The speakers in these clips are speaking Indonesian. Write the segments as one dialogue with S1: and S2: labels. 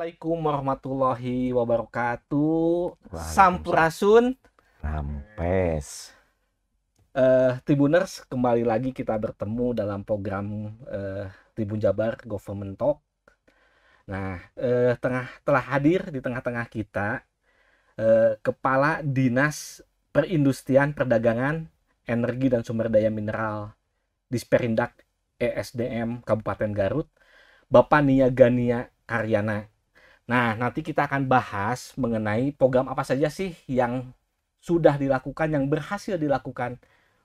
S1: Assalamualaikum warahmatullahi wabarakatuh.
S2: Waalaikumsalam.
S1: Sampurasun,
S2: Rampes.
S1: Tribuners, kembali lagi kita bertemu dalam program Tribun Jabar Government Talk. Nah, telah hadir di tengah-tengah kita Kepala Dinas Perindustrian Perdagangan Energi dan Sumber Daya Mineral Disperindak ESDM Kabupaten Garut, Bapak Nia Gania Karyana. Nah, nanti kita akan bahas mengenai program apa saja sih yang sudah dilakukan, yang berhasil dilakukan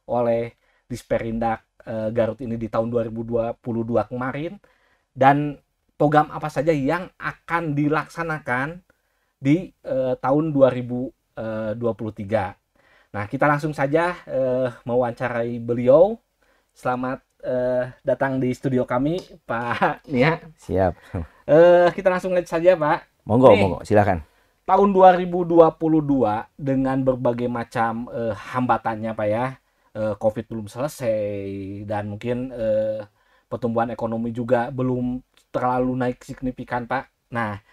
S1: oleh Disperindak Garut ini di tahun 2022 kemarin, dan program apa saja yang akan dilaksanakan di tahun 2023. Nah, kita langsung saja mewawancarai beliau. Selamat datang di studio kami, Pak Nia.
S2: Siap.
S1: Kita langsung saja, Pak.
S2: Monggo,
S1: Nih,
S2: monggo, silakan.
S1: tahun 2022 dengan berbagai macam hambatannya, Pak ya. COVID belum selesai dan mungkin pertumbuhan ekonomi juga belum terlalu naik signifikan, Pak. Nah,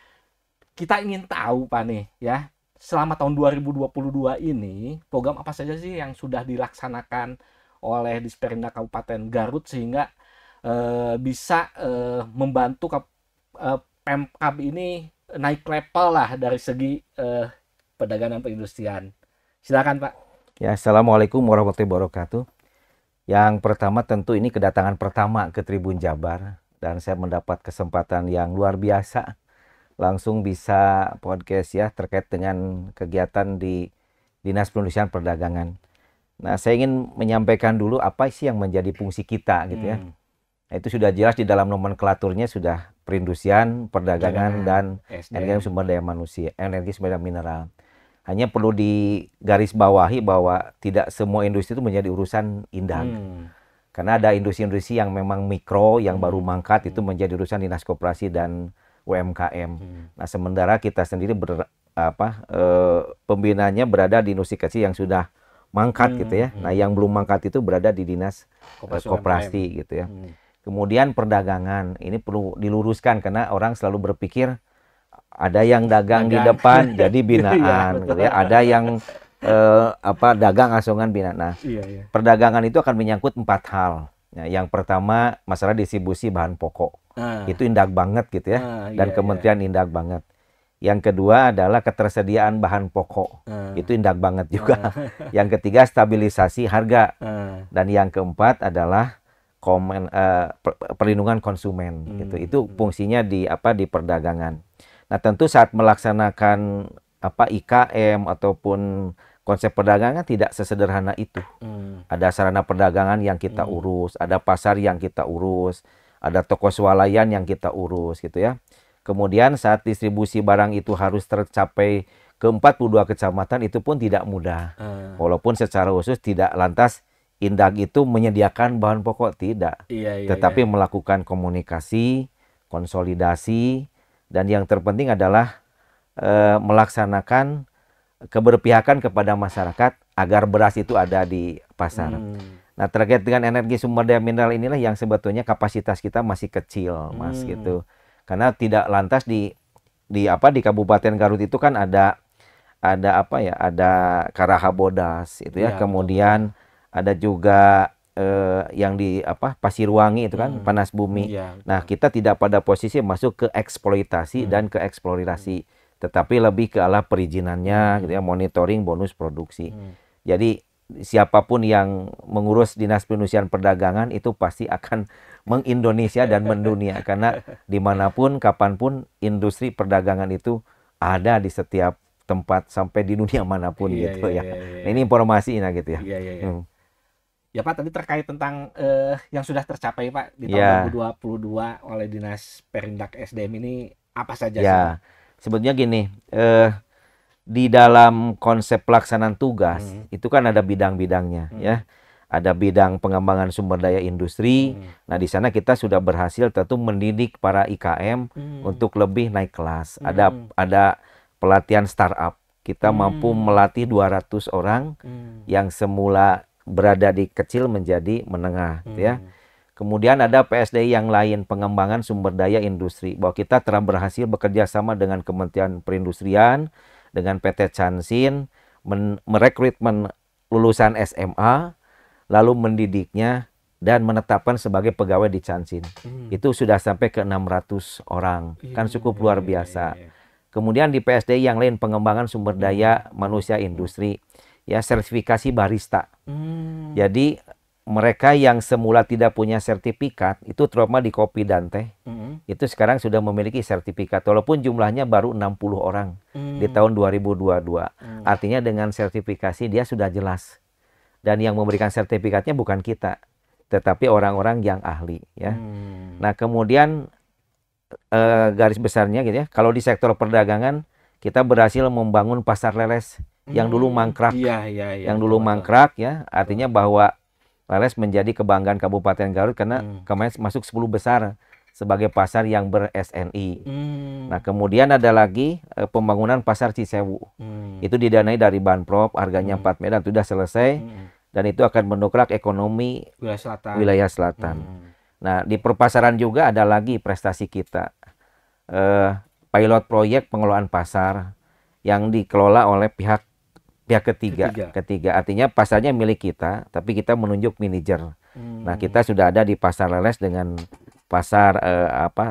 S1: kita ingin tahu, Pak nih ya, selama tahun 2022 ini program apa saja sih yang sudah dilaksanakan oleh Disperindak Kabupaten Garut sehingga bisa membantu Pemkab ini naik level lah dari segi perdagangan perindustrian. Silakan, Pak.
S2: Ya, Assalamualaikum warahmatullahi wabarakatuh. Yang pertama tentu ini kedatangan pertama ke Tribun Jabar dan saya mendapat kesempatan yang luar biasa langsung bisa podcast ya terkait dengan kegiatan di Dinas Perindustrian Perdagangan. Nah, saya ingin menyampaikan dulu apa sih yang menjadi fungsi kita gitu ya. Nah, itu sudah jelas di dalam nomenklaturnya sudah perindustrian, perdagangan, dan energi sumber daya manusia, energi sumber daya mineral. Hanya perlu digarisbawahi bahwa tidak semua industri itu menjadi urusan Indag. Karena ada industri-industri yang memang mikro, yang baru mangkat itu menjadi urusan Dinas Koperasi dan UMKM. Nah, sementara kita sendiri pembinaannya berada di industri kecil yang sudah mangkat gitu ya. Nah, yang belum mangkat itu berada di Dinas Koperasi gitu ya. Kemudian perdagangan, ini perlu diluruskan karena orang selalu berpikir ada yang dagang di depan jadi binaan gitu ya. Ada yang dagang asongan binaan. Nah, perdagangan itu akan menyangkut 4 hal. Nah, yang pertama masalah distribusi bahan pokok. Itu Indag banget gitu ya. Dan Kementerian Indag banget. Yang kedua adalah ketersediaan bahan pokok. Itu Indag banget juga. Yang ketiga stabilisasi harga. Dan yang keempat adalah perlindungan konsumen gitu. Itu fungsinya di perdagangan. Nah, tentu saat melaksanakan IKM ataupun konsep perdagangan tidak sesederhana itu. Ada sarana perdagangan yang kita urus, ada pasar yang kita urus, ada toko swalayan yang kita urus gitu ya. Kemudian saat distribusi barang itu harus tercapai ke 42 kecamatan itu pun tidak mudah. Walaupun secara khusus tidak lantas Indag itu menyediakan bahan pokok, tidak. Tetapi melakukan komunikasi, konsolidasi, dan yang terpenting adalah melaksanakan keberpihakan kepada masyarakat agar beras itu ada di pasar. Nah, terkait dengan energi sumber daya mineral inilah yang sebetulnya kapasitas kita masih kecil, Mas gitu. Karena tidak lantas di Kabupaten Garut itu kan ada Karahabodas itu ya. Kemudian ada juga yang di Pasirwangi itu kan panas bumi. Nah, kita tidak pada posisi masuk ke eksploitasi dan ke eksplorasi, tetapi lebih ke arah perizinannya gitu ya, monitoring bonus produksi. Jadi siapapun yang mengurus Dinas Perindustrian Perdagangan itu pasti akan mengindonesia dan mendunia karena dimanapun kapanpun industri perdagangan itu ada di setiap tempat sampai di dunia manapun gitu ya. Nah, ini informasi gitu ya.
S1: Ya, Pak, tadi terkait tentang yang sudah tercapai, Pak, di tahun 2022 oleh Dinas Perindak SDM ini apa saja sih, Pak?
S2: Sebetulnya gini, di dalam konsep pelaksanaan tugas itu kan ada bidang-bidangnya ya. Ada bidang pengembangan sumber daya industri. Nah, di sana kita sudah berhasil tentu mendidik para IKM untuk lebih naik kelas. Ada pelatihan startup. Kita mampu melatih 200 orang yang semula berada di kecil menjadi menengah gitu ya. Kemudian ada PSDI yang lain, pengembangan sumber daya industri. Bahwa kita telah berhasil bekerja sama dengan Kementerian Perindustrian, dengan PT Chansin, merekrutmen lulusan SMA, lalu mendidiknya, dan menetapkan sebagai pegawai di Chansin. Itu sudah sampai ke 600 orang. Kan cukup luar biasa. Kemudian di PSDI yang lain, pengembangan sumber daya manusia industri. Ya, sertifikasi barista. Jadi mereka yang semula tidak punya sertifikat, itu terutama di kopi dan teh, itu sekarang sudah memiliki sertifikat. Walaupun jumlahnya baru 60 orang di tahun 2022. Artinya dengan sertifikasi dia sudah jelas. Dan yang memberikan sertifikatnya bukan kita, tetapi orang-orang yang ahli. Ya. Nah, kemudian garis besarnya gitu ya, kalau di sektor perdagangan, kita berhasil membangun pasar leles yang dulu mangkrak. Yang dulu mangkrak ya, artinya bahwa Leles menjadi kebanggaan Kabupaten Garut karena kemarin masuk 10 besar sebagai pasar yang ber-SNI. Nah, kemudian ada lagi pembangunan pasar Cisewu. Itu didanai dari Banprop, harganya 4 miliar, sudah selesai. Dan itu akan mendongkrak ekonomi wilayah selatan. Nah, di perpasaran juga ada lagi prestasi kita. Pilot proyek pengelolaan pasar yang dikelola oleh pihak ketiga. Artinya pasarnya milik kita, tapi kita menunjuk manajer. Nah, kita sudah ada di pasar leles dengan pasar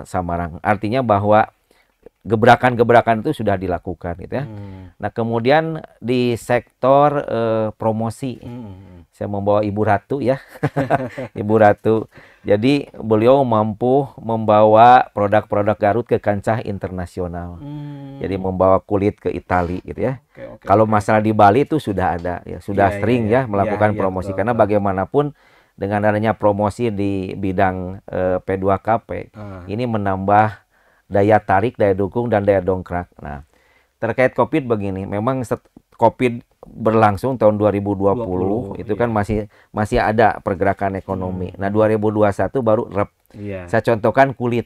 S2: Samarang. Artinya bahwa gebrakan-gebrakan itu sudah dilakukan gitu ya. Nah, kemudian di sektor promosi, saya membawa Ibu Ratu ya. Ibu Ratu. Jadi beliau mampu membawa produk-produk Garut ke kancah internasional. Jadi membawa kulit ke Italia gitu ya. Kalau masalah di Bali itu sudah ada ya, sudah sering ya melakukan promosi, karena bagaimanapun dengan adanya promosi di bidang P2KP ini menambah daya tarik, daya dukung, dan daya dongkrak. Nah, terkait COVID begini, memang COVID berlangsung tahun 2020 itu kan masih ada pergerakan ekonomi. Nah, 2021 baru rep. Saya contohkan kulit.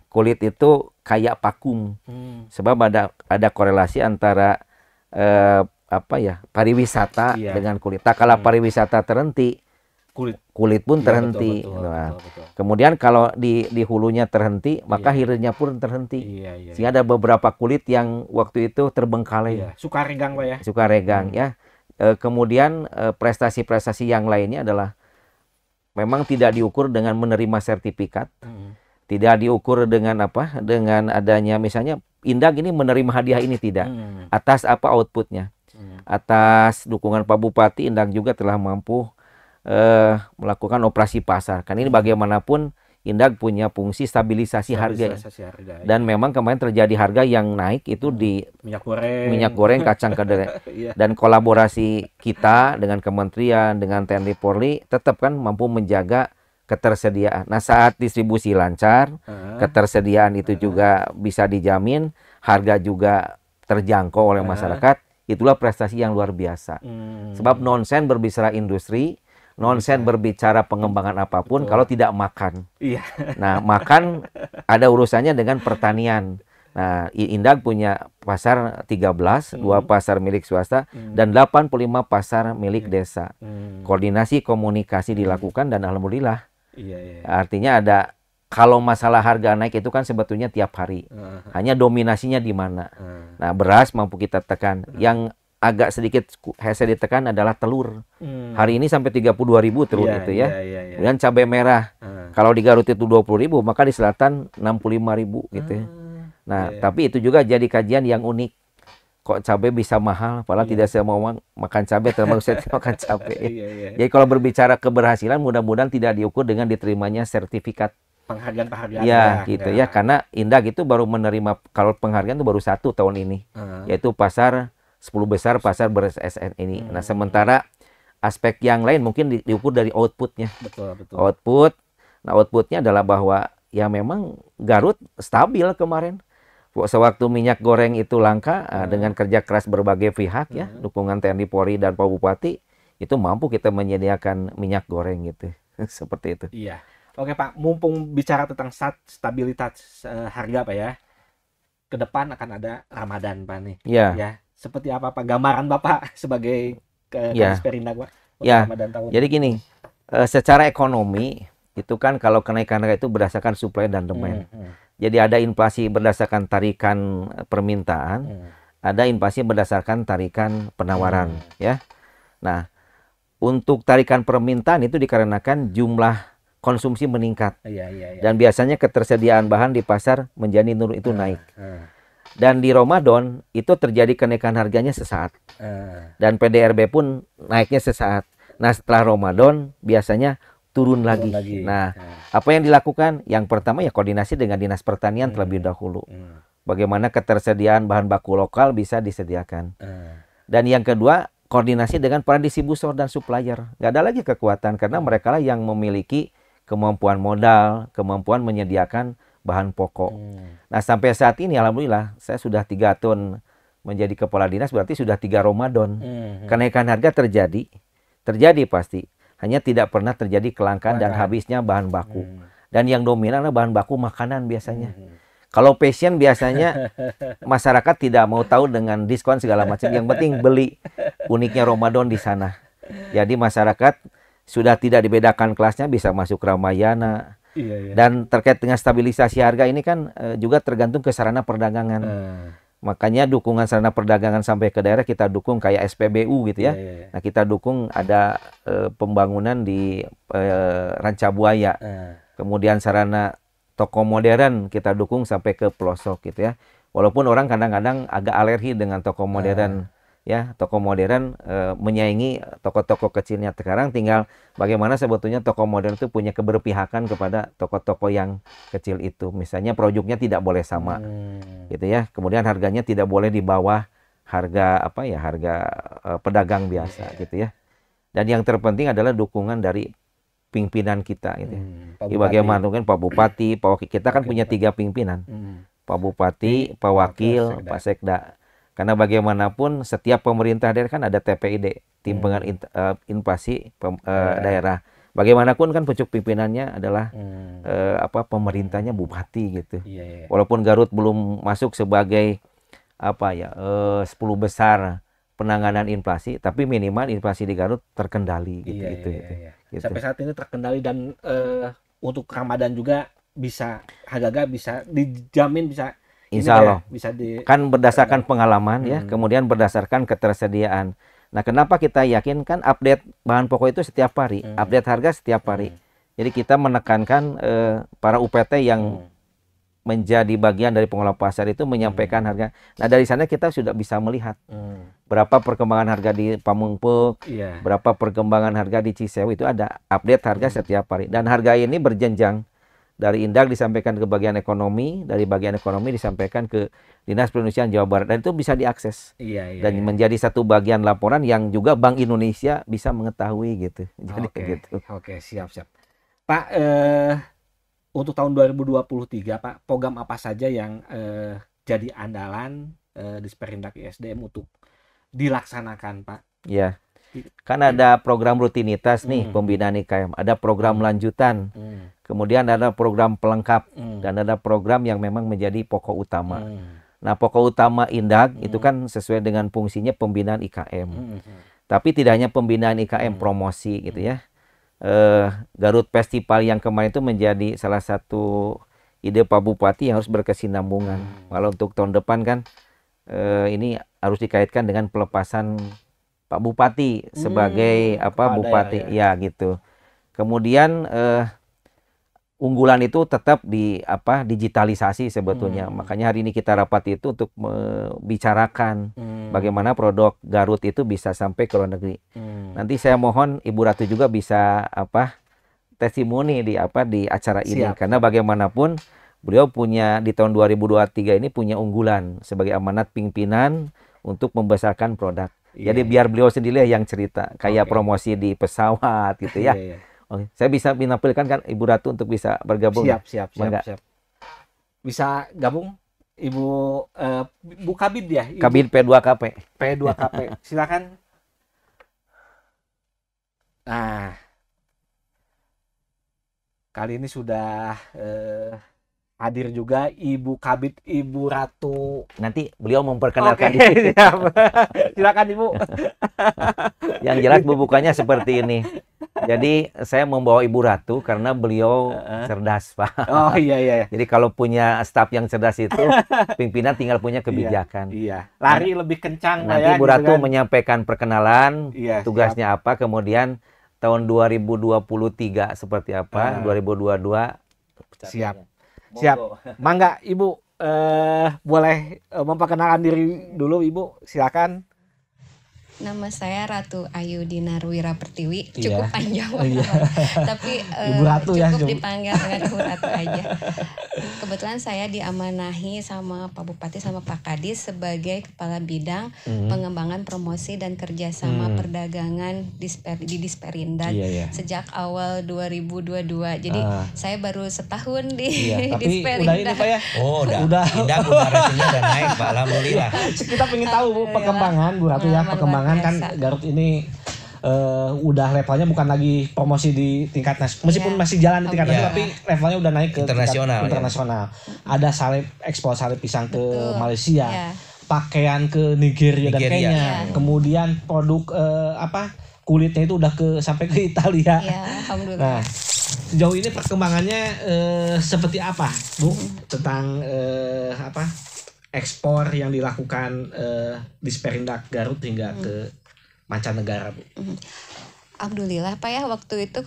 S2: Kulit itu kayak pakum. Sebab ada korelasi antara pariwisata dengan kulit. Tak kala pariwisata terhenti, kulit pun terhenti. Betul. Kemudian kalau di hulunya terhenti, maka hilirnya pun terhenti. Sehingga ada beberapa kulit yang waktu itu terbengkalai.
S1: Suka regang, Pak ya.
S2: Suka regang ya. Kemudian prestasi-prestasi yang lainnya adalah memang tidak diukur dengan menerima sertifikat. Tidak diukur dengan dengan adanya misalnya Indag ini menerima hadiah ini, tidak. Atas outputnya. Atas dukungan Pak Bupati, Indag juga telah mampu melakukan operasi pasar. Kan ini bagaimanapun Indag punya fungsi stabilisasi harga. Dan memang kemarin terjadi harga yang naik itu di minyak goreng, kacang kedelai. Dan kolaborasi kita dengan kementerian, dengan TNI Polri tetap kan mampu menjaga ketersediaan. Nah, saat distribusi lancar, ketersediaan itu juga bisa dijamin, harga juga terjangkau oleh masyarakat. Itulah prestasi yang luar biasa. Sebab nonsen berbicara industri, nonsen berbicara pengembangan apapun kalau tidak makan. Nah, makan ada urusannya dengan pertanian. Nah, Indag punya pasar 13, 2 pasar milik swasta, dan 85 pasar milik desa. Koordinasi komunikasi dilakukan dan alhamdulillah. Artinya ada, kalau masalah harga naik itu kan sebetulnya tiap hari. Hanya dominasinya di mana. Nah, beras mampu kita tekan. Yang agak sedikit saya ditekan adalah telur. Hari ini sampai 32.000 telur itu ya. Kemudian cabai merah. Kalau di Garut itu 20.000, maka di selatan 65.000 gitu ya. Nah, tapi itu juga jadi kajian yang unik. Kok cabai bisa mahal, padahal tidak semua orang makan cabai, termasuk saya makan cabai. Jadi kalau berbicara keberhasilan, mudah-mudahan tidak diukur dengan diterimanya sertifikat
S1: penghargaan.
S2: Ya, gitu ya. Karena Indag itu baru menerima, kalau penghargaan itu baru 1 tahun ini. Yaitu pasar 10 besar pasar ber-SN ini. Nah, sementara aspek yang lain mungkin diukur dari outputnya.
S1: Betul.
S2: Output. Nah, outputnya adalah bahwa ya memang Garut stabil kemarin. Sewaktu minyak goreng itu langka, dengan kerja keras berbagai pihak ya, dukungan TNI Polri dan Pak Bupati, itu mampu kita menyediakan minyak goreng gitu. Seperti itu.
S1: Iya. Oke, Pak, mumpung bicara tentang stabilitas harga, Pak ya. Ke depan akan ada Ramadan, Pak nih. Ya. Seperti apa Pak gambaran Bapak sebagai Kadis Perindak, Pak?
S2: Ramadan tahun. Jadi gini, secara ekonomi itu kan kalau kenaikan harga itu berdasarkan supply dan demand. Jadi ada inflasi berdasarkan tarikan permintaan, ada inflasi berdasarkan tarikan penawaran, ya. Nah, untuk tarikan permintaan itu dikarenakan jumlah konsumsi meningkat. Dan biasanya ketersediaan bahan di pasar menjadi nurun itu naik. Dan di Ramadan itu terjadi kenaikan harganya sesaat. Dan PDRB pun naiknya sesaat. Nah, setelah Ramadan biasanya turun lagi. Nah, apa yang dilakukan? Yang pertama ya koordinasi dengan Dinas Pertanian terlebih dahulu. Bagaimana ketersediaan bahan baku lokal bisa disediakan. Dan yang kedua, koordinasi dengan para distributor dan supplier. Nggak ada lagi kekuatan karena mereka lah yang memiliki kemampuan modal, kemampuan menyediakan bahan pokok. Nah, sampai saat ini alhamdulillah saya sudah 3 tahun menjadi kepala dinas, berarti sudah 3 Ramadan. Kenaikan harga terjadi pasti. Hanya tidak pernah terjadi kelangkaan dan habisnya bahan baku. Dan yang dominan adalah bahan baku makanan biasanya. Kalau passion biasanya masyarakat tidak mau tahu dengan diskon segala macam. Yang penting beli. Uniknya Ramadan di sana. Jadi masyarakat sudah tidak dibedakan kelasnya, bisa masuk Ramayana. Dan terkait dengan stabilisasi harga ini kan juga tergantung ke sarana perdagangan. Makanya dukungan sarana perdagangan sampai ke daerah kita dukung kayak SPBU gitu ya. Nah, kita dukung ada pembangunan di Rancabuaya. Kemudian sarana toko modern kita dukung sampai ke pelosok gitu ya. Walaupun orang kadang-kadang agak alergi dengan toko modern ya, toko modern menyaingi toko-toko kecilnya. Sekarang tinggal bagaimana sebetulnya toko modern itu punya keberpihakan kepada toko-toko yang kecil itu. Misalnya produknya tidak boleh sama gitu ya. Kemudian harganya tidak boleh di bawah harga harga pedagang biasa gitu ya. Dan yang terpenting adalah dukungan dari pimpinan kita gitu. Bagaimana kan Pak Bupati, Pak Wakil, kita kan punya 3 pimpinan. Pak Bupati, Pak Wakil, Pak Sekda. Karena bagaimanapun setiap pemerintah daerah kan ada TPID, tim pengendalian inflasi daerah. Bagaimanapun kan pucuk pimpinannya adalah pemerintahnya bupati gitu. Walaupun Garut belum masuk sebagai 10 besar penanganan inflasi, tapi minimal inflasi di Garut terkendali gitu. Gitu.
S1: Sampai saat ini terkendali dan untuk Ramadan juga harga bisa dijamin bisa.
S2: Insya Allah.
S1: Bisa
S2: kan berdasarkan pengalaman ya, kemudian berdasarkan ketersediaan. Nah, kenapa kita yakin? Kan update bahan pokok itu setiap hari, update harga setiap hari. Jadi kita menekankan para UPT yang menjadi bagian dari pengelola pasar itu menyampaikan harga. Nah, dari sana kita sudah bisa melihat berapa perkembangan harga di Pamengpeuk, berapa perkembangan harga di Cisewu, itu ada update harga setiap hari. Dan harga ini berjenjang. Dari Indak disampaikan ke bagian ekonomi, dari bagian ekonomi disampaikan ke Dinas Perindustrian Jawa Barat, dan itu bisa diakses. Dan menjadi satu bagian laporan yang juga Bank Indonesia bisa mengetahui gitu. Jadi gitu.
S1: Siap. Pak, untuk tahun 2023 Pak, program apa saja yang jadi andalan di Sperindak ISDM untuk dilaksanakan Pak?
S2: Ya. Kan ada program rutinitas nih, pembinaan IKM, ada program lanjutan, kemudian ada program pelengkap, dan ada program yang memang menjadi pokok utama. Nah, pokok utama Indak itu kan sesuai dengan fungsinya pembinaan IKM. Tapi tidak hanya pembinaan IKM, promosi gitu ya. Garut Festival yang kemarin itu menjadi salah satu ide Pak Bupati yang harus berkesinambungan. Kalau untuk tahun depan kan ini harus dikaitkan dengan pelepasan Pak Bupati sebagai bupati ya gitu. Kemudian unggulan itu tetap digitalisasi sebetulnya. Makanya hari ini kita rapat itu untuk membicarakan bagaimana produk Garut itu bisa sampai ke luar negeri. Nanti saya mohon Ibu Ratu juga bisa testimoni di acara ini. Karena bagaimanapun beliau punya di tahun 2023 ini punya unggulan sebagai amanat pimpinan untuk membesarkan produk. Jadi biar beliau sendiri yang cerita, kayak promosi di pesawat gitu ya. Oke, saya bisa menampilkan kan Ibu Ratu untuk bisa bergabung.
S1: Siap. Bisa gabung Ibu Bu Kabid ya?
S2: Kabid P2KP.
S1: P2KP. Silakan. Nah, kali ini sudah hadir juga Ibu Kabid, Ibu Ratu.
S2: Nanti beliau memperkenalkan diri.
S1: Silakan Ibu.
S2: Yang jelas bubukanya seperti ini. Jadi saya membawa Ibu Ratu karena beliau cerdas, Pak.
S1: Oh iya.
S2: Jadi kalau punya staf yang cerdas itu, pimpinan tinggal punya kebijakan.
S1: Iya. Lari lebih kencang
S2: Nanti
S1: ya,
S2: Ibu
S1: gitu
S2: Ratu
S1: kan.
S2: menyampaikan perkenalan,
S1: Iya,
S2: tugasnya apa, kemudian tahun 2023 seperti apa, 2022
S1: Siap.
S2: Monggo.
S1: Siap. Mangga Ibu boleh memperkenalkan diri dulu Ibu, silakan.
S3: Nama saya Ratu Ayu Dinarwira Pertiwi, cukup
S1: Iya.
S3: panjang,
S1: Iya.
S3: tapi
S1: Ibu Ratu ya,
S3: cukup dipanggil dengan Ibu Ratu aja. Kebetulan saya diamanahi sama Pak Bupati sama Pak Kadis sebagai Kepala Bidang Pengembangan Promosi dan Kerjasama Perdagangan di Disperindak
S1: Iya.
S3: sejak awal 2022. Jadi saya baru setahun di
S1: Iya, tapi
S3: Disperindak.
S1: udah ini Pak ya.
S4: Oh,
S1: Udah.
S4: udah ratingnya udah naik, Pak. Alhamdulillah.
S1: Kita pengen tahu Bu, perkembangan Bu Ratu ya,
S3: Luar
S1: perkembangan kan
S3: biasa.
S1: Garut ini udah levelnya bukan lagi promosi di tingkat nasional, meskipun
S3: Iya.
S1: masih jalan di tingkat
S4: Iya.
S1: nasional, tapi levelnya udah naik ke
S4: Internasional,
S1: tingkat
S4: ya.
S1: internasional. Ada ekspor sari pisang ke
S3: Betul.
S1: Malaysia,
S3: Iya.
S1: pakaian ke Nigeria dan
S4: Nigeria.
S1: Kenya,
S3: Iya.
S1: kemudian produk kulitnya itu udah sampai ke Italia.
S3: Ya, alhamdulillah.
S1: Nah, sejauh ini perkembangannya seperti apa, Bu? Tentang ekspor yang dilakukan Disperindak Garut hingga ke mancanegara, Bu.
S3: Alhamdulillah Pak ya, waktu itu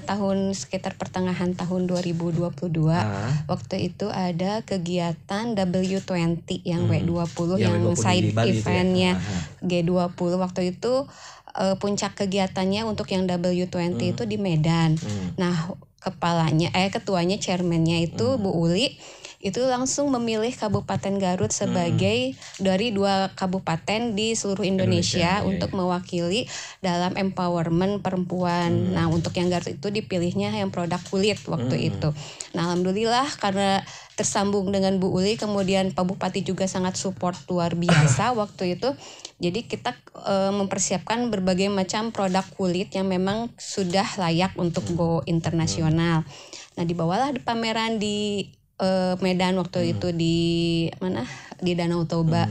S3: tahun sekitar pertengahan tahun 2022 waktu itu ada kegiatan W20 yang W20 yang
S1: W20 di
S3: side
S1: Bali itu ya.
S3: eventnya G20 waktu itu puncak kegiatannya untuk yang W20 itu di Medan. Nah ketuanya chairmannya itu Bu Uli itu langsung memilih Kabupaten Garut sebagai dari 2 kabupaten di seluruh Indonesia untuk mewakili dalam empowerment perempuan. Nah, untuk yang Garut itu dipilihnya yang produk kulit waktu itu. Nah, alhamdulillah karena tersambung dengan Bu Uli, kemudian Pak Bupati juga sangat support luar biasa waktu itu. Jadi kita mempersiapkan berbagai macam produk kulit yang memang sudah layak untuk go internasional. Nah, dibawalah di pameran di Medan waktu itu di mana di Danau Toba.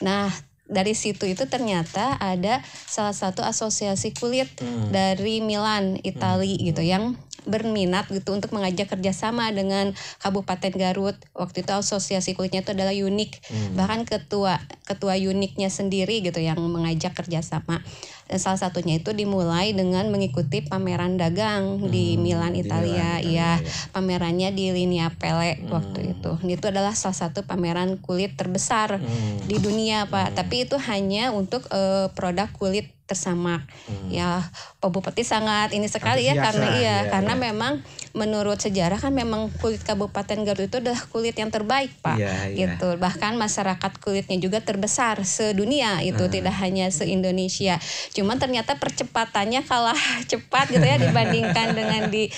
S3: Nah dari situ itu ternyata ada salah satu asosiasi kulit dari Milan, Italia gitu yang berminat gitu untuk mengajak kerjasama dengan Kabupaten Garut. Waktu itu asosiasi kulitnya itu adalah Unik, bahkan ketua Uniknya sendiri gitu yang mengajak kerjasama. Dan salah satunya itu dimulai dengan mengikuti pameran dagang di Milan, Italia. Iya, pamerannya di Linea Pelle waktu itu. Itu adalah salah satu pameran kulit terbesar di dunia, Pak. Tapi itu hanya untuk produk kulit tersamak. Ya, Pak Bupati sangat ini sekali ya karena memang menurut sejarah kan memang kulit Kabupaten Garut itu adalah kulit yang terbaik, Pak. Gitu. Bahkan masyarakat kulitnya juga terbesar sedunia itu, tidak hanya se-Indonesia. Cuman ternyata percepatannya kalah cepat gitu ya dibandingkan dengan di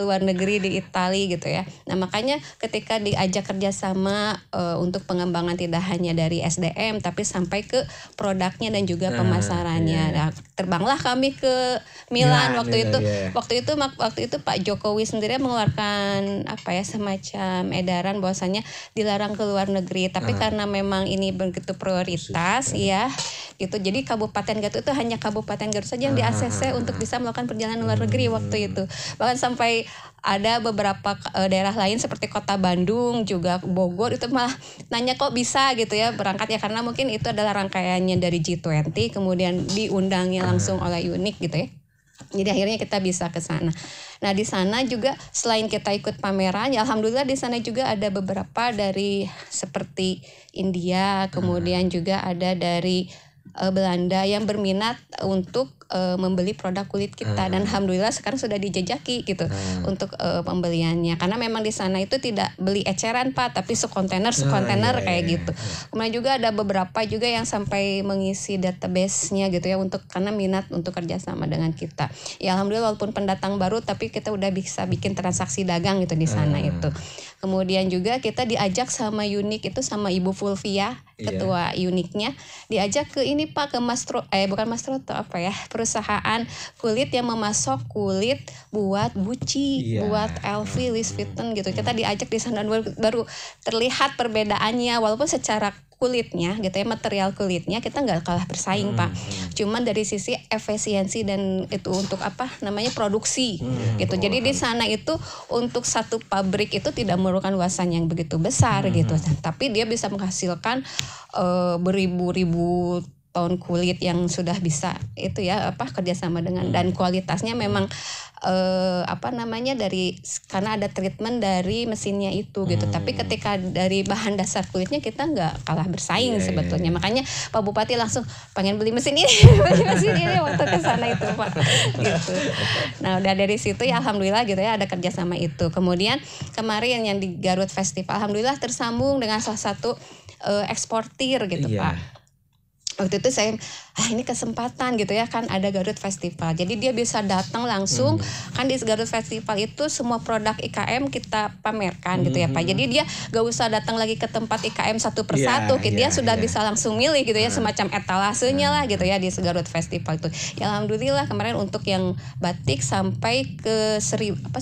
S3: luar negeri di Italia gitu ya. Nah, makanya ketika diajak kerjasama untuk pengembangan tidak hanya dari SDM tapi sampai ke produknya dan juga pemasarannya. Nah, terbanglah kami ke Milan waktu itu. Waktu itu Pak Jokowi sendiri mengeluarkan semacam edaran bahwasanya dilarang ke luar negeri. Tapi karena memang ini begitu prioritas ya, gitu. Jadi Kabupaten Garut itu hanya Kabupaten Garut saja yang di ACC untuk bisa melakukan perjalanan luar negeri waktu itu. Bahkan sampai ada beberapa daerah lain seperti Kota Bandung juga Bogor itu malah nanya kok bisa gitu ya berangkat ya, karena mungkin itu adalah rangkaiannya dari G20 kemudian diundangnya langsung oleh Unik gitu ya. Jadi akhirnya kita bisa ke sana. Nah, di sana juga selain kita ikut pameran, ya alhamdulillah di sana juga ada beberapa dari seperti India, kemudian juga ada dari Belanda yang berminat untuk membeli produk kulit kita, dan alhamdulillah sekarang sudah dijajaki gitu untuk pembeliannya, karena memang di sana itu tidak beli eceran Pak, tapi sekontainer kayak gitu. Kemudian juga ada beberapa juga yang sampai mengisi database-nya gitu ya untuk karena minat untuk kerjasama dengan kita. Ya alhamdulillah walaupun pendatang baru tapi kita udah bisa bikin transaksi dagang gitu di sana itu. Kemudian juga kita diajak sama Unik itu sama Ibu Fulvia, ketua Uniknya, diajak ke ini Pak, ke bukan Mastroto perusahaan kulit yang memasok kulit buat Gucci, buat LV, Louis Vuitton gitu. Kita diajak di sana baru terlihat perbedaannya, walaupun secara kulitnya gitu ya, material kulitnya kita nggak kalah bersaing Pak. Cuman dari sisi efisiensi dan itu untuk apa namanya produksi gitu. Jadi di sana itu untuk satu pabrik itu tidak memerlukan luasan yang begitu besar gitu. Tapi dia bisa menghasilkan beribu-ribu ton kulit yang sudah bisa itu ya apa kerjasama dengan dan kualitasnya memang apa namanya dari karena ada treatment dari mesinnya itu gitu. Tapi ketika dari bahan dasar kulitnya kita nggak kalah bersaing sebetulnya. Makanya Pak Bupati langsung pengen beli mesin ini, beli mesin ini waktu ke sana itu Pak. Gitu. Nah udah dari situ ya alhamdulillah gitu ya ada kerjasama itu. Kemudian kemarin yang di Garut Festival alhamdulillah tersambung dengan salah satu eksportir gitu Pak. Waktu itu saya ini kesempatan gitu ya kan ada Garut Festival. Jadi dia bisa datang langsung kan di Garut Festival itu semua produk IKM kita pamerkan gitu ya Pak. Jadi dia gak usah datang lagi ke tempat IKM satu persatu. Dia sudah bisa langsung milih gitu ya semacam etalasenya lah gitu ya di Garut Festival itu. Ya alhamdulillah kemarin untuk yang batik sampai ke 10.000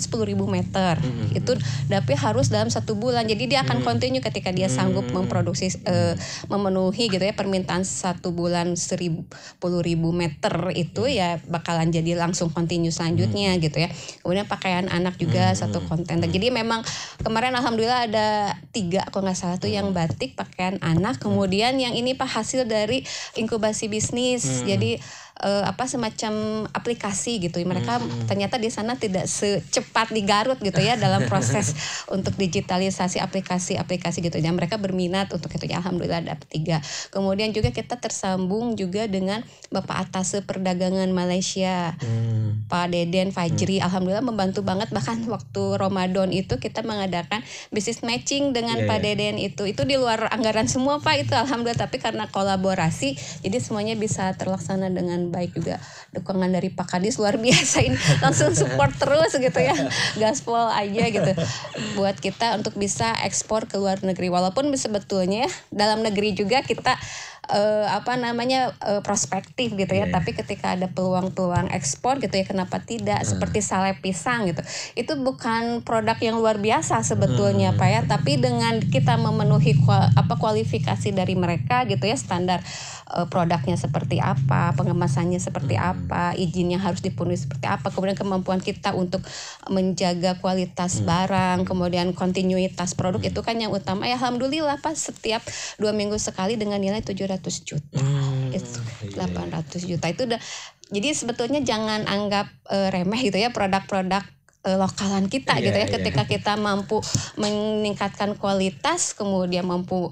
S3: meter. Itu tapi harus dalam 1 bulan. Jadi dia akan continue ketika dia sanggup memproduksi memenuhi gitu ya permintaan 1 bulan 10.000 meter itu ya bakalan jadi langsung continue selanjutnya gitu ya. Kemudian pakaian anak juga satu konten. Jadi memang kemarin alhamdulillah ada 3 kalau nggak salah tuh yang batik pakaian anak. Kemudian yang ini Pak hasil dari inkubasi bisnis. Jadi apa semacam aplikasi gitu. Mereka ternyata di sana tidak secepat di Garut gitu ya dalam proses untuk digitalisasi aplikasi gitu. Dan mereka berminat untuk itu ya alhamdulillah ada 3. Kemudian juga kita tersambung juga dengan Bapak Atase Perdagangan Malaysia. Pak Deden Fajri alhamdulillah membantu banget bahkan waktu Ramadan itu kita mengadakan business matching dengan Pak Deden itu di luar anggaran semua Pak itu alhamdulillah tapi karena kolaborasi jadi semuanya bisa terlaksana dengan baik juga dukungan dari Pak Kadis luar biasa ini langsung support terus gitu ya gaspol aja gitu buat kita untuk bisa ekspor ke luar negeri walaupun sebetulnya dalam negeri juga kita prospektif gitu ya tapi ketika ada peluang ekspor gitu ya kenapa tidak seperti sale pisang gitu itu bukan produk yang luar biasa sebetulnya Pak ya tapi dengan kita memenuhi kualifikasi dari mereka gitu ya standar produknya seperti apa pengemasannya seperti apa izinnya harus dipenuhi seperti apa kemudian kemampuan kita untuk menjaga kualitas barang kemudian kontinuitas produk itu kan yang utama ya alhamdulillah Pak setiap 2 minggu sekali dengan nilai 700 juta itu 800 juta itu udah jadi sebetulnya jangan anggap remeh gitu ya produk-produk lokalan kita gitu ya ketika kita mampu meningkatkan kualitas kemudian mampu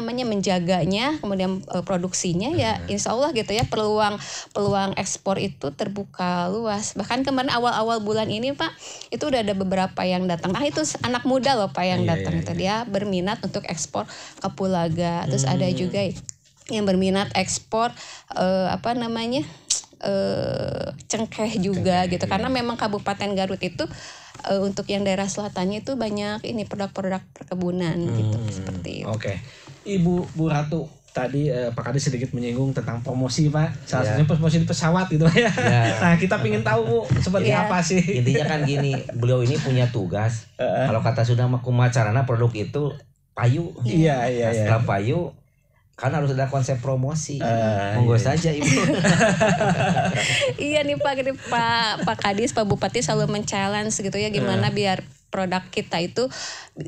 S3: menjaganya kemudian produksinya ya insya Allah gitu ya peluang ekspor itu terbuka luas bahkan kemarin awal bulan ini Pak itu udah ada beberapa yang datang itu anak muda loh Pak yang datang itu dia berminat untuk ekspor kapulaga terus ada juga yang berminat ekspor cengkeh juga gitu karena memang Kabupaten Garut itu untuk yang daerah selatannya itu banyak ini produk-produk perkebunan gitu seperti itu.
S1: Oke. Ibu Bu Ratu tadi Pak Kadis sedikit menyinggung tentang promosi Pak salah satunya promosi di pesawat gitu ya. Nah kita pengen tahu Bu seperti apa sih
S4: intinya kan gini beliau ini punya tugas kalau kata sudah Kumacarana produk itu payu setelah payu kan harus ada konsep promosi. Monggo saja Ibu.
S3: Iya nih Pak Kadis, Pak Bupati selalu men-challenge gitu ya gimana biar produk kita itu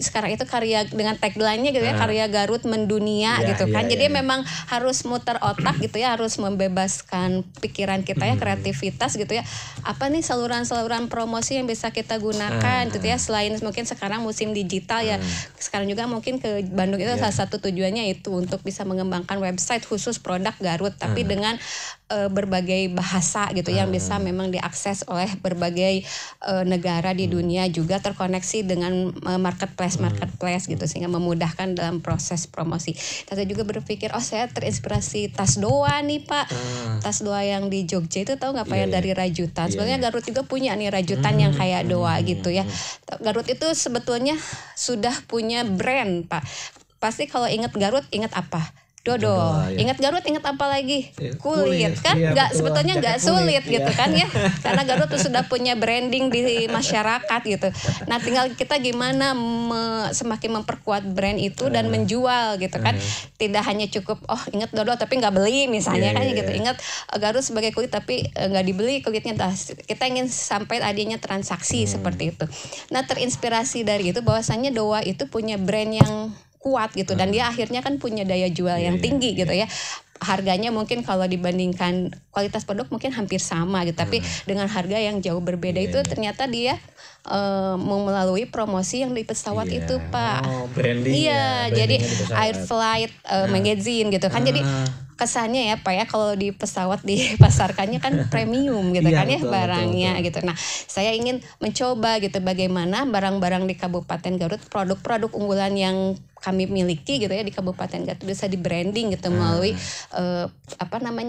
S3: sekarang itu karya dengan tagline-nya gitu ya karya Garut mendunia gitu kan. Jadi memang harus muter otak gitu ya, harus membebaskan pikiran kita ya, kreativitas gitu ya. Apa nih saluran-saluran promosi yang bisa kita gunakan gitu ya selain mungkin sekarang musim digital ya. Sekarang juga mungkin ke Bandung itu salah satu tujuannya itu untuk bisa mengembangkan website khusus produk Garut tapi dengan berbagai bahasa gitu yang bisa memang diakses oleh berbagai negara di dunia juga terkoneksi dengan marketplace gitu sehingga memudahkan dalam proses promosi. Saya juga berpikir saya terinspirasi tas doa nih Pak. Tas doa yang di Jogja itu tahu nggak Pak yang dari rajutan. Sebenarnya Garut juga punya nih rajutan yang kayak doa gitu ya. Garut itu sebetulnya sudah punya brand Pak. Pasti kalau ingat Garut ingat apa? dodol.
S1: Ya.
S3: Ingat Garut, ingat apa lagi?
S1: Kulit.
S3: Kan
S1: Iya,
S3: nggak
S1: betul.
S3: sebetulnya nggak
S1: Jaket
S3: sulit
S1: kulit,
S3: gitu
S1: iya.
S3: kan ya, karena Garut tuh sudah punya branding di masyarakat gitu. Nah tinggal kita gimana semakin memperkuat brand itu dan menjual gitu kan. Tidak hanya cukup ingat dodol tapi nggak beli misalnya kan gitu. Ingat Garut sebagai kulit tapi nggak dibeli kulitnya. Nah, kita ingin sampai adanya transaksi seperti itu. Nah terinspirasi dari itu bahwasannya Dowa itu punya brand yang kuat gitu dan dia akhirnya kan punya daya jual yang tinggi gitu ya. Harganya mungkin kalau dibandingkan kualitas produk mungkin hampir sama gitu, tapi dengan harga yang jauh berbeda itu ternyata dia melalui promosi yang di pesawat itu Pak.
S1: Branding
S3: Iya,
S1: ya,
S3: jadi
S1: brandingnya di pesawat.
S3: Air Flight magazine gitu kan. Jadi kesannya ya Pak ya kalau di pesawat dipasarkannya kan premium gitu
S1: Iya,
S3: kan ya
S1: betul,
S3: barangnya
S1: betul.
S3: gitu. Nah, saya ingin mencoba gitu bagaimana barang-barang di Kabupaten Garut, produk-produk unggulan yang kami miliki gitu ya di Kabupaten Garut bisa di branding gitu melalui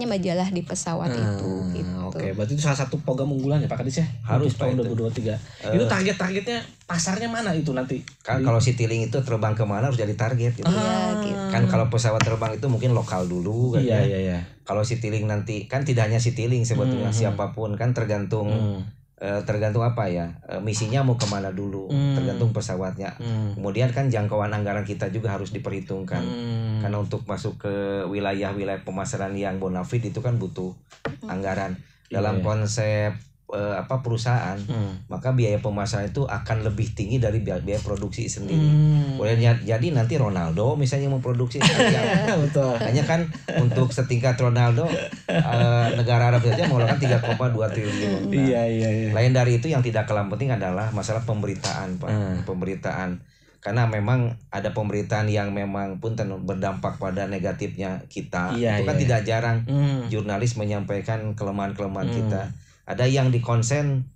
S3: majalah di pesawat itu gitu.
S1: Oke, berarti itu salah satu program unggulan ya Pak Kadis ya?
S4: Harus,
S1: untuk tahun
S4: Pak,
S1: 2023. Itu targetnya pasarnya mana itu nanti?
S4: Kan kalau Citylink itu terbang kemana harus jadi target gitu.
S3: Iya, gitu.
S4: Kan kalau pesawat terbang itu mungkin lokal dulu kan.
S1: Iya.
S4: Kalau Citylink nanti kan tidak hanya Citylink sebetulnya siapapun kan tergantung apa ya misinya mau kemana dulu, tergantung pesawatnya. Kemudian kan jangkauan anggaran kita juga harus diperhitungkan karena untuk masuk ke wilayah-wilayah pemasaran yang bonafide itu kan butuh anggaran dalam konsep perusahaan. Maka biaya pemasaran itu akan lebih tinggi dari biaya produksi sendiri. Boleh jadi nanti Ronaldo misalnya memproduksi
S1: Betul.
S4: hanya kan untuk setingkat Ronaldo negara Arab saja mengeluarkan 3,2 triliun. Nah,
S1: Iya.
S4: lain dari itu yang tidak kalah penting adalah masalah pemberitaan Pak. Pemberitaan karena memang ada pemberitaan yang memang pun berdampak pada negatifnya kita. Itu kan tidak jarang jurnalis menyampaikan kelemahan-kelemahan kita. Ada yang dikonsen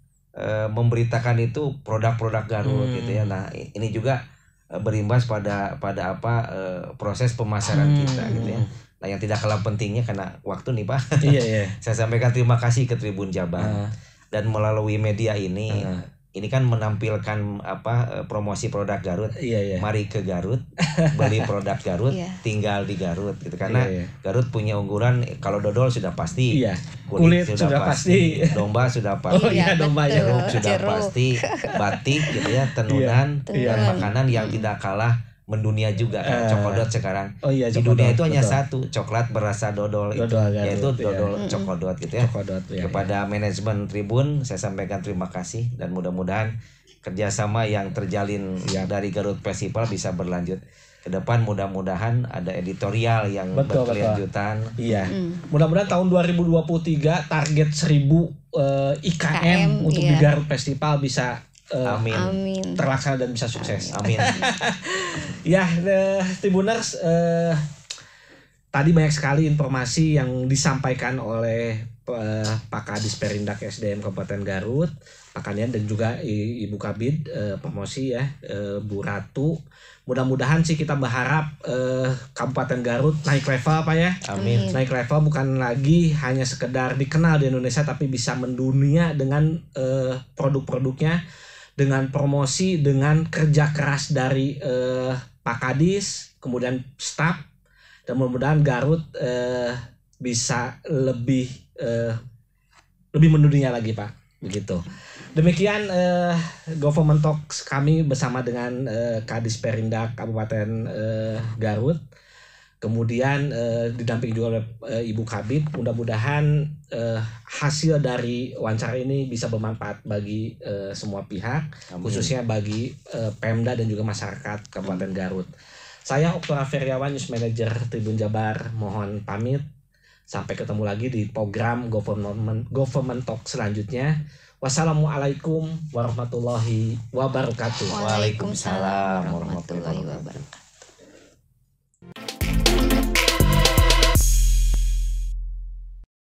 S4: memberitakan itu produk-produk Garut gitu ya. Nah, ini juga berimbas pada proses pemasaran kita gitu ya. Nah, yang tidak kalah pentingnya karena waktu nih Pak.
S1: Iya.
S4: Saya sampaikan terima kasih ke Tribun Jabar dan melalui media ini kan menampilkan promosi produk Garut.
S1: Iya.
S4: Mari ke Garut, beli produk Garut, tinggal di Garut gitu karena Garut punya unggulan. Kalau dodol sudah pasti, kulit sudah pasti, domba sudah pasti,
S1: domba
S4: jeruk sudah pasti, batik gitu ya, tenunan, dan makanan yang tidak kalah mendunia juga cokodot sekarang. Di
S1: cokodot,
S4: dunia itu hanya
S1: betul.
S4: satu coklat berasa dodol itu, yaitu dodol cokodot gitu ya. Kepada manajemen Tribun saya sampaikan terima kasih dan mudah-mudahan kerjasama yang terjalin dari Garut Festival bisa berlanjut ke depan. Mudah-mudahan ada editorial yang berkelanjutan.
S1: Iya. Mudah-mudahan tahun 2023 target 1000 IKM untuk di Garut Festival bisa
S4: Amin.
S1: terlaksana dan bisa sukses.
S4: Amin.
S1: Ya, Tribuners, tadi banyak sekali informasi yang disampaikan oleh Pak Kadis Perindak SDM Kabupaten Garut, Pak Kanian dan juga Ibu Kabid promosi ya, Bu Ratu. Mudah-mudahan sih kita berharap Kabupaten Garut naik level Pak ya.
S4: Amin.
S1: Naik level bukan lagi hanya sekedar dikenal di Indonesia tapi bisa mendunia dengan produk-produknya, dengan promosi, dengan kerja keras dari Pak Kadis, kemudian staf, dan mudah-mudahan Garut bisa lebih mendunia lagi Pak, begitu. Demikian Government Talks kami bersama dengan Kadis Perindak Kabupaten Garut. Kemudian didampingi juga oleh Ibu Kabid. Mudah-mudahan hasil dari wawancara ini bisa bermanfaat bagi semua pihak. Amin. Khususnya bagi Pemda dan juga masyarakat Kabupaten Garut. Saya Oktora Feriawan, News Manager Tribun Jabar, mohon pamit. Sampai ketemu lagi di program Government Talk selanjutnya. Wassalamualaikum warahmatullahi wabarakatuh.
S4: Waalaikumsalam warahmatullahi wabarakatuh.